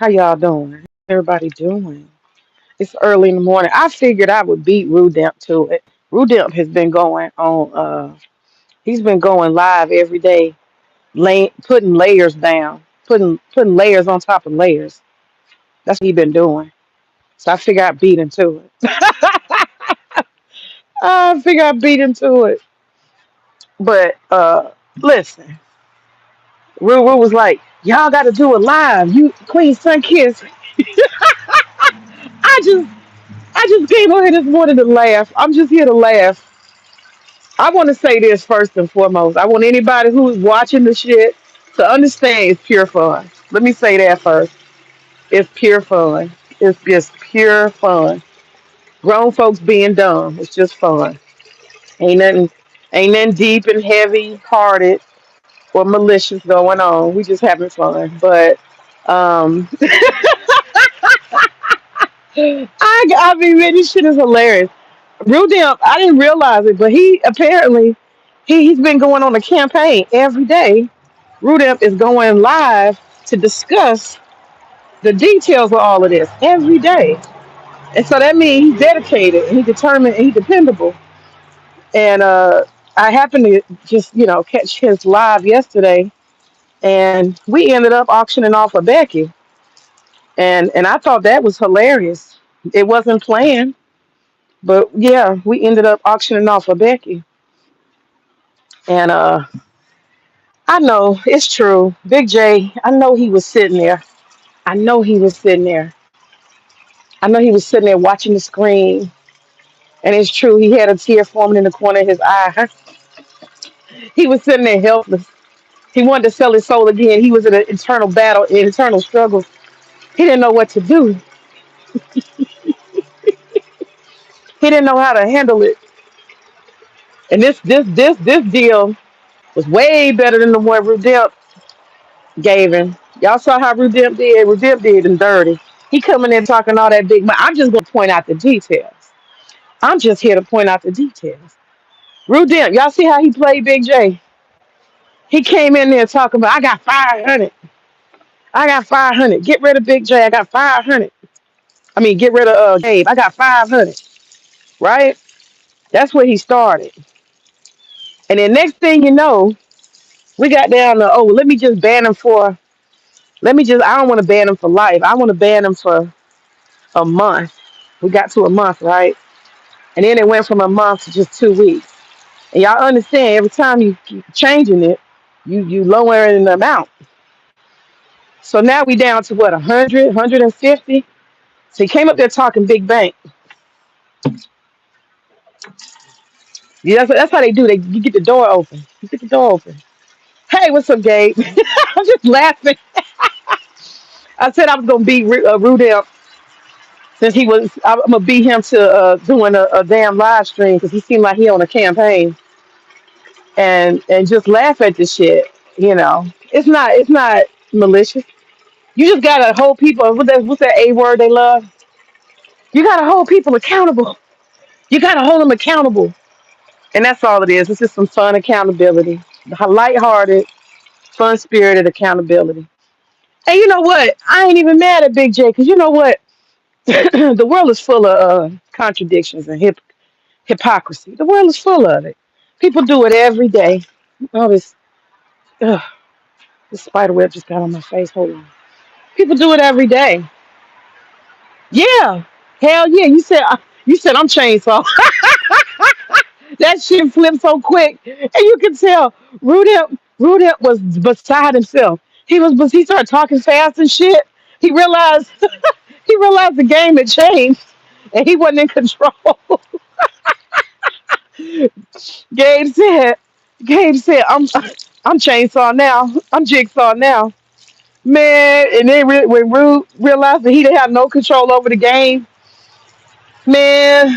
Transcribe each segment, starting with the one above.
How y'all doing? Everybody doing? It's early in the morning. I figured I would beat Rudemp to it. Rudemp has been going on. He's been going live every day, putting layers down, putting layers on top of layers. That's what he's been doing. So I figured I beat him to it. I figured I beat him to it. But listen, Ruru was like, "Y'all got to do it live. You Queen Sun Kiss." I just I just came over here this morning to laugh. I'm just here to laugh. I want to say this first and foremost. I want anybody who's watching the shit to understand it's pure fun. Let me say that first. It's pure fun. It's just pure fun. Grown folks being dumb. It's just fun. Ain't nothing, ain't nothing deep and heavy hearted or malicious going on. We just having fun. But um, I mean, man, this shit is hilarious. Rudimp, I didn't realize it, but he apparently he's been going on a campaign every day. Rudimp is going live to discuss the details of all of this every day. And so that means he's dedicated and he's determined and he's dependable. And I happened to just, catch his live yesterday and we ended up auctioning off a Becky. And I thought that was hilarious. It wasn't planned, but yeah, we ended up auctioning off a Becky. And I know it's true. Big J, I know he was sitting there. I know he was sitting there. I know he was sitting there watching the screen. And it's true, he had a tear forming in the corner of his eye. He was sitting there helpless. He wanted to sell his soul again. He was in an internal battle, an internal struggle. He didn't know what to do. He didn't know how to handle it. And this deal was way better than the one Rudimp gave him. Y'all saw how Rudimp did. Rudimp did him dirty. He coming in talking all that big. I'm just gonna point out the details. I'm just here to point out the details. Rudimp, y'all see how he played Big J? He came in there talking about, I got 500. I got 500. Get rid of Big J. I got 500. I mean, get rid of Gabe. I got 500. Right? That's where he started. And then next thing you know, we got down to, oh, let me just ban him for, I don't want to ban him for life. I want to ban him for a month. We got to a month, right? And then it went from a month to just 2 weeks. And y'all understand, every time you keep changing it, you lowering the amount. So now we down to what, 100, 150? So he came up there talking big bank. Yeah, that's how they do. You get the door open. You get the door open. Hey, what's up, Gabe? I'm just laughing. I said I was gonna beat Rudell since he was. I'm gonna beat him to doing a damn live stream because he seemed like he on a campaign and just laugh at the shit. It's not malicious. You just gotta hold people. What's that A word they love? You gotta hold people accountable. You gotta hold them accountable, and that's all it is. It's just some fun accountability, lighthearted, fun-spirited accountability. And you know what? I ain't even mad at Big J because you know what? The world is full of contradictions and hypocrisy. The world is full of it. People do it every day. Oh, ugh, this spider web just got on my face. Hold on. People do it every day. Yeah. Hell yeah. You said I'm chainsaw. That shit flipped so quick. And you can tell Rudolph was beside himself. He started talking fast and shit. He realized he realized the game had changed and he wasn't in control. Gabe said, Gabe said, I'm chainsaw now. I'm jigsaw now. Man, and then when Rude realized that he didn't have no control over the game, man,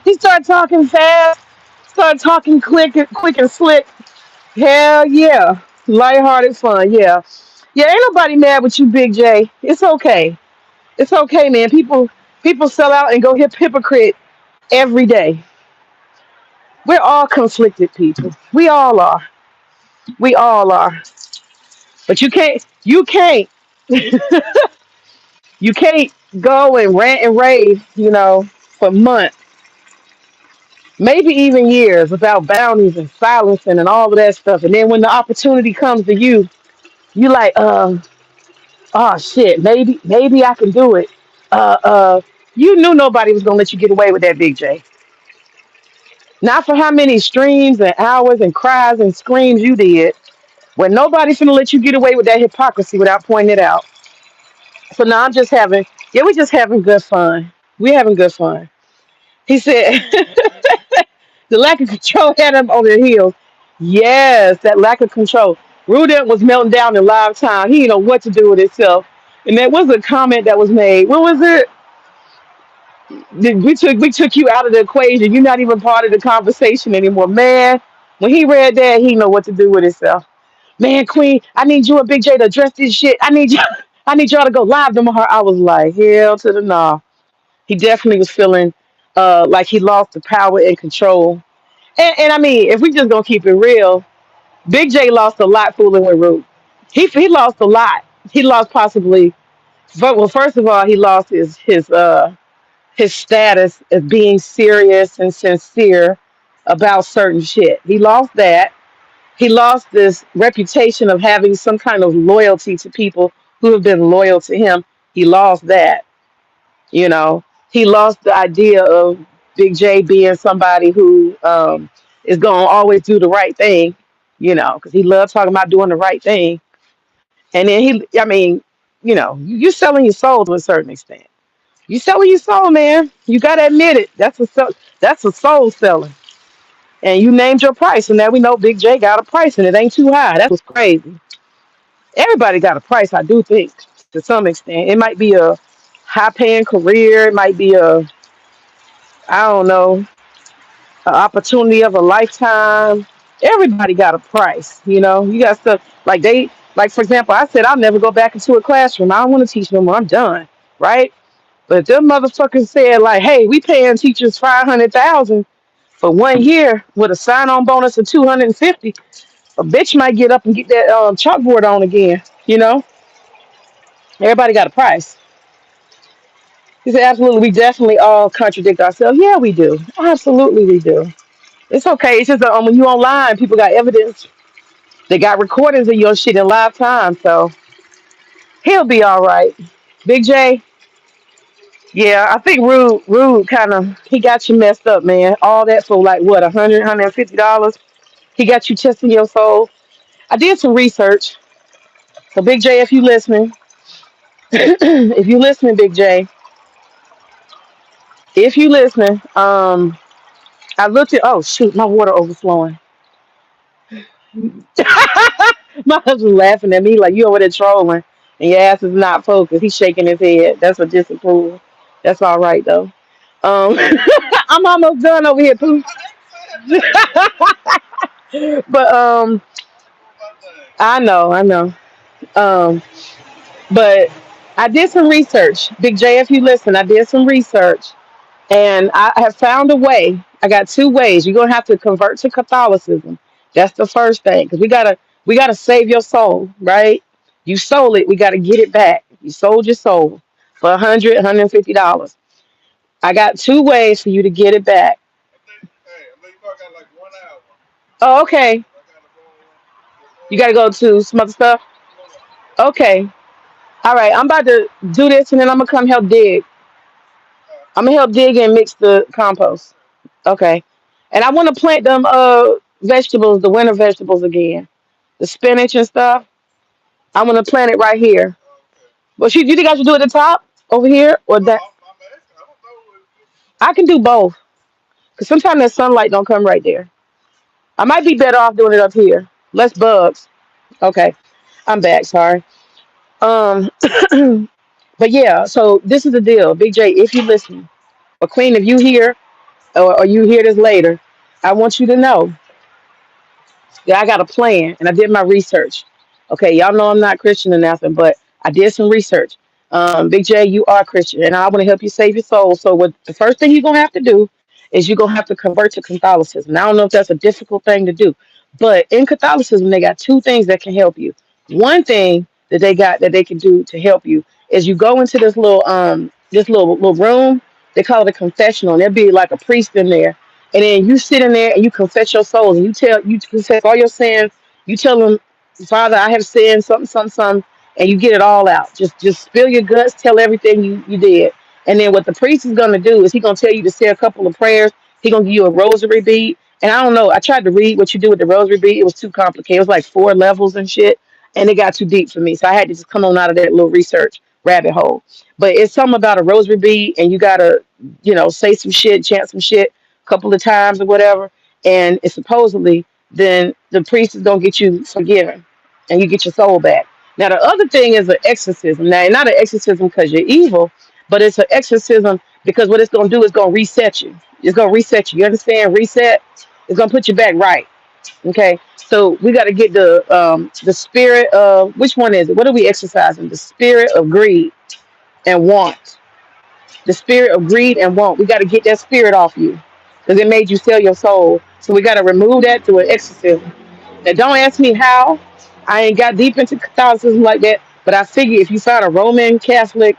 he started talking fast, started talking quick and slick. Hell yeah. Lighthearted fun, yeah. Yeah, ain't nobody mad with you, Big J. It's okay. It's okay, man. People sell out and go hypocrite every day. We're all conflicted people. We all are. We all are. But you can't. You can't go and rant and rave, for months, maybe even years without boundaries and silencing and all of that stuff. And then when the opportunity comes to you, you like, oh shit, maybe I can do it. Uh, uh, you knew nobody was gonna let you get away with that, Big J. Not for how many streams and hours and cries and screams you did. When nobody's gonna let you get away with that hypocrisy without pointing it out. So now yeah, we're just having good fun. We're having good fun. He said the lack of control had him on their heels. Yes, that lack of control. Rudent was melting down in live time. He didn't know what to do with himself. And there was a comment that was made. What was it? We took you out of the equation. You're not even part of the conversation anymore. Man, when he read that, he know what to do with himself. Man, Queen, I need you and Big J to address this shit. I need y'all to go live tomorrow. I was like, hell to the nah. He definitely was feeling like he lost the power and control. And I mean, if we just gonna keep it real, Big J lost a lot fooling with Root. He lost a lot. He lost possibly. Well, first of all, he lost his status as being serious and sincere about certain shit. He lost that. He lost this reputation of having some kind of loyalty to people who have been loyal to him. He lost that. You know, he lost the idea of Big J being somebody who is going to always do the right thing, because he loved talking about doing the right thing. And then I mean, you're selling your soul to a certain extent. You selling your soul, man. You got to admit it. That's a soul selling. And you named your price, and now we know Big J got a price, and it ain't too high. That's what's crazy. Everybody got a price, I do think, to some extent. It might be a high paying career. It might be I don't know, an opportunity of a lifetime. Everybody got a price, You got stuff like for example, I said I'll never go back into a classroom. I don't want to teach no more. I'm done, right? But them motherfuckers said like, hey, we paying teachers 500,000 for 1 year with a sign-on bonus of 250. A bitch might get up and get that chalkboard on again. Everybody got a price. He said, absolutely, we definitely all contradict ourselves. Yeah, we do. Absolutely, we do. It's okay. It's just that when you online, people got evidence. They got recordings of your shit in live time, so he'll be all right. Big J, yeah, I think Rude kind of he got you messed up, man. All that for like what, $150? He got you testing your soul. I did some research. So Big J, if you listening, if you listening, Big J, if you listening, I looked at. Oh shoot, my water overflowing. My husband laughing at me like you over there trolling, and your ass is not focused. He's shaking his head. That's a disapproval. That's all right though. I'm almost done over here, Pooh. But I know. Um, but I did some research. Big J, if you listen, I did some research, and I have found a way. I got two ways. You're gonna have to convert to Catholicism. That's the first thing, because we gotta save your soul, right? You sold it. We gotta get it back. You sold your soul for $150. I got two ways for you to get it back. Oh, okay. You gotta go to some other stuff. Okay. All right. I'm about to do this, and then I'm gonna come help dig. I'm gonna help dig and mix the compost. Okay. And I want to plant them vegetables, the winter vegetables again, the spinach and stuff. I'm gonna plant it right here. But you think I should do it at the top over here or that? I can do both because sometimes the sunlight don't come right there. I might be better off doing it up here. Less bugs. Okay, I'm back. Sorry. Um, but yeah. So this is the deal, Big J. If you listen, or Queen, if you hear or you hear this later, I want you to know. Yeah, I got a plan and I did my research. Okay, y'all know I'm not Christian or nothing, but I did some research. Big J, you are Christian, and I want to help you save your soul. So, what the first thing you're gonna have to do is you're gonna have to convert to Catholicism. Now, I don't know if that's a difficult thing to do, but in Catholicism, they got two things that can help you. One thing that they got that they can do to help you is you go into this little room. They call it a confessional, and there'll be like a priest in there, and then you sit in there and you confess your souls, and you confess all your sins. You tell them, Father, I have sinned, something, something, something, and you get it all out. Just spill your guts, tell everything you did, and then what the priest is gonna do is he gonna tell you to say a couple of prayers. He gonna give you a rosary bead, and I don't know. I tried to read what you do with the rosary bead. It was too complicated. It was like 4 levels and shit, and it got too deep for me. So I had to just come on out of that little research rabbit hole. But it's something about a rosary bead, and you gotta, say some shit, chant some shit a couple of times or whatever, and it's supposedly then the priest is gonna get you forgiven, and you get your soul back. Now the other thing is an exorcism. Now not an exorcism because you're evil, but it's an exorcism because what it's gonna do is gonna reset you. It's gonna reset you. You understand? Reset. It's gonna put you back right. Okay. So we got to get the spirit of which one is it? What are we exercising? The spirit of greed and want. The spirit of greed and want. We got to get that spirit off you because it made you sell your soul. So we got to remove that through an exorcism. Now, don't ask me how. I ain't got deep into Catholicism like that, but I figure if you find a Roman Catholic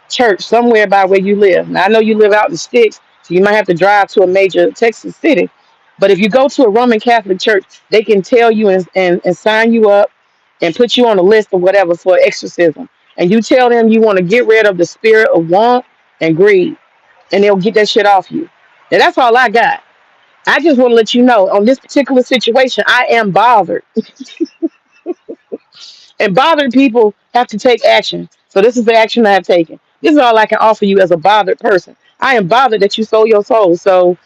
church somewhere by where you live. Now, I know you live out in the sticks, so you might have to drive to a major Texas city. But if you go to a Roman Catholic church, they can tell you and sign you up and put you on a list or whatever for exorcism. And you tell them you want to get rid of the spirit of want and greed, and they'll get that shit off you. Now, that's all I got. I just want to let you know on this particular situation, I am bothered. And bothered people have to take action. So this is the action I have taken. This is all I can offer you as a bothered person. I am bothered that you sold your soul. So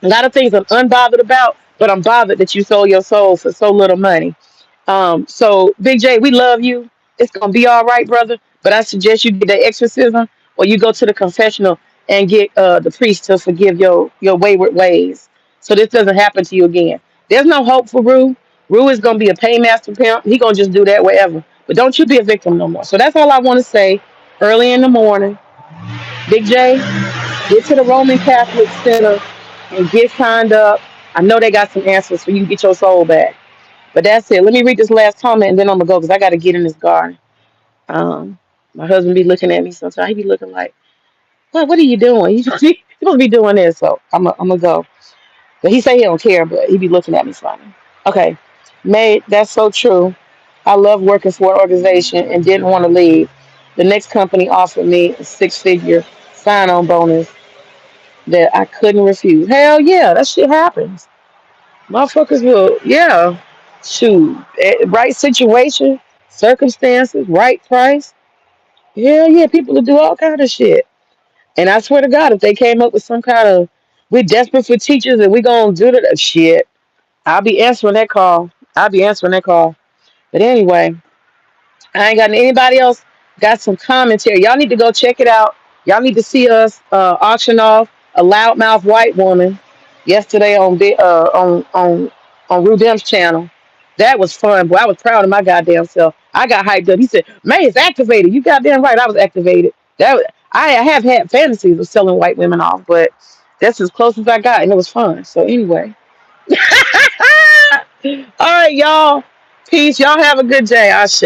a lot of things I'm unbothered about, but I'm bothered that you sold your soul for so little money. So Big J, we love you. It's gonna be all right, brother. But I suggest you get the exorcism or you go to the confessional and get the priest to forgive your wayward ways. So this doesn't happen to you again. There's no hope for Rue. Rue is gonna be a paymaster pimp. He gonna just do that wherever. But don't you be a victim no more. So that's all I want to say early in the morning. Big J, get to the Roman Catholic Center and get signed up. I know they got some answers for you to get your soul back. But that's it. Let me read this last comment and then I'm gonna go because I gotta get in this garden. Um, my husband be looking at me sometimes. He be looking like, What are you doing? You supposed to be doing this." So I'm gonna go. But he say he don't care, but he be looking at me funny. Okay, May, that's so true. I love working for an organization and didn't want to leave. The next company offered me a 6-figure sign-on bonus that I couldn't refuse. Hell yeah, that shit happens. Motherfuckers will, yeah. Shoot, right situation, circumstances, right price. Hell yeah, people will do all kind of shit. And I swear to God, if they came up with some kind of, we're desperate for teachers and we gonna do that shit, I'll be answering that call. I'll be answering that call. But anyway, I ain't got anybody else got some commentary. Y'all need to go check it out. Y'all need to see us auction off a loudmouth white woman yesterday on Rudem's channel. That was fun, boy. I was proud of my goddamn self. I got hyped up. He said, "Man, it's activated." You goddamn right. I was activated. I have had fantasies of selling white women off, but that's as close as I got, and it was fun. So anyway, all right, y'all. Peace. Y'all have a good day. Ashe.